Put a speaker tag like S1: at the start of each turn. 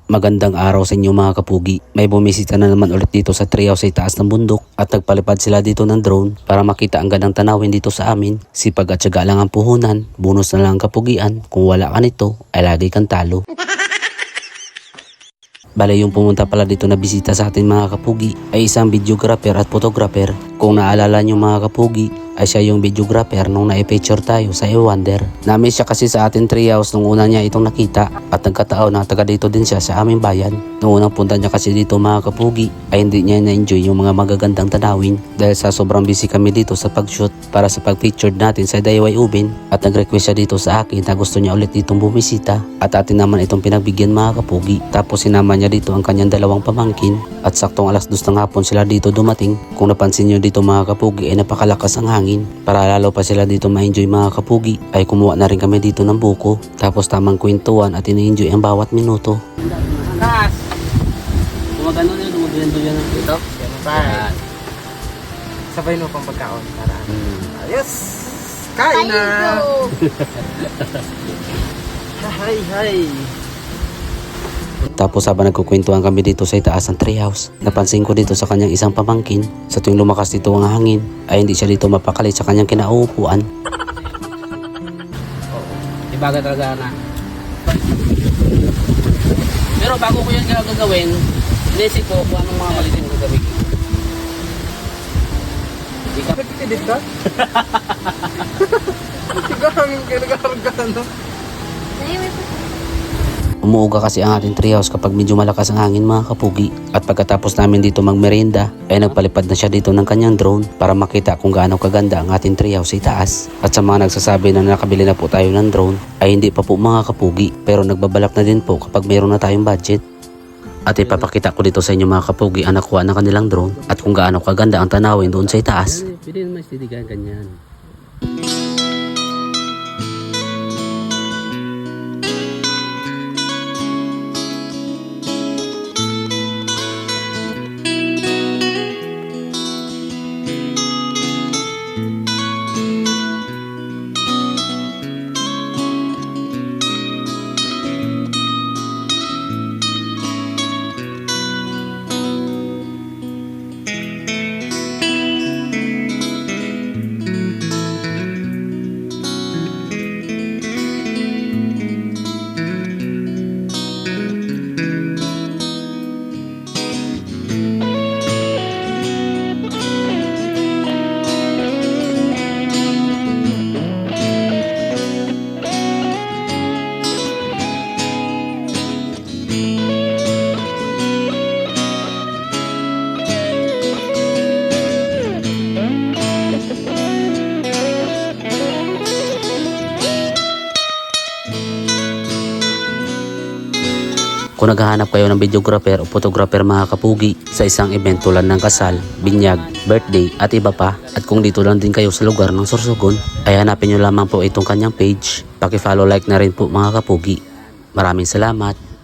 S1: Magandang araw sa inyo mga kapugi. May bumisita na naman ulit dito sa treehouse sa itaas ng bundok at nagpalipad sila dito ng drone para makita ang gandang tanawin dito sa amin. Sipag at syaga lang ang puhunan, bonus na lang ang kapugian. Kung wala ka nito ay lagi kang talo. Bale yung pumunta pala dito na bisita sa atin mga kapugi ay isang videographer at photographer. Kung naalala nyo mga kapugi ay siya yung videographer nung na-feature tayo sa I-Wonder. Na-miss siya kasi sa ating treehouse nung una niya itong nakita at nagkataon na taga dito din siya sa aming bayan. Nung unang punta niya kasi dito mga kapugi ay hindi niya na-enjoy yung mga magagandang tanawin dahil sa sobrang busy kami dito sa pag-shoot para sa pag-featured natin sa Dayway Ubin at nag-request siya dito sa akin na gusto niya ulit ditong bumisita at atin naman itong pinagbigyan mga kapugi. Tapos sinama niya dito ang kanyang dalawang pamangkin at saktong 2:00 ng hapon sila dito dumating. Kung napansin niyo dito mga kapugi ay napakalakas ang hangin. Para lalo pa sila dito ma-enjoy mga kapugi ay kumuha na rin kami dito ng buko. Tapos tamang kwentuhan at ina-enjoy ang bawat minuto.
S2: Kas! Gumagano nyo, dumagando yan dito.
S3: Bye. Sabay no pang pagkaon para. Ayos! Kain na! Hay hay!
S1: Tapos habang nagkukwentuhan kami dito sa itaas ng treehouse, napansin ko dito sa kanyang isang pamangkin, sa tuwing lumakas dito ang hangin, ay hindi siya dito mapakali sa kanyang kinauupuan.
S2: Ibaga talaga na. Pero bago ko yan gagawin, inisip ko kung anong mga malitin ko gawin.
S3: Nagtitidit ka? Sigahangin ka nag-aarga no?
S1: Umuuga kasi ang ating treehouse kapag medyo malakas ang hangin mga kapugi. At pagkatapos namin dito magmerienda, ay nagpalipad na siya dito ng kanyang drone para makita kung gaano kaganda ang ating treehouse sa itaas. At sa mga nagsasabi na nakabili na po tayo ng drone, ay hindi pa po mga kapugi. Pero nagbabalak na din po kapag mayroon na tayong budget. At ipapakita ko dito sa inyo mga kapugi ang nakuha ng kanilang drone at kung gaano kaganda ang tanawin doon sa itaas.
S2: Pwede naman istitigan ganyan.
S1: Kung naghahanap kayo ng videographer o photographer mga kapugi sa isang event tulad ng kasal, binyag, birthday at iba pa, at kung dito lang din kayo sa lugar ng Sorsogon, ay hanapin nyo lamang po itong kanyang page. Paki-follow like na rin po mga kapugi. Maraming salamat.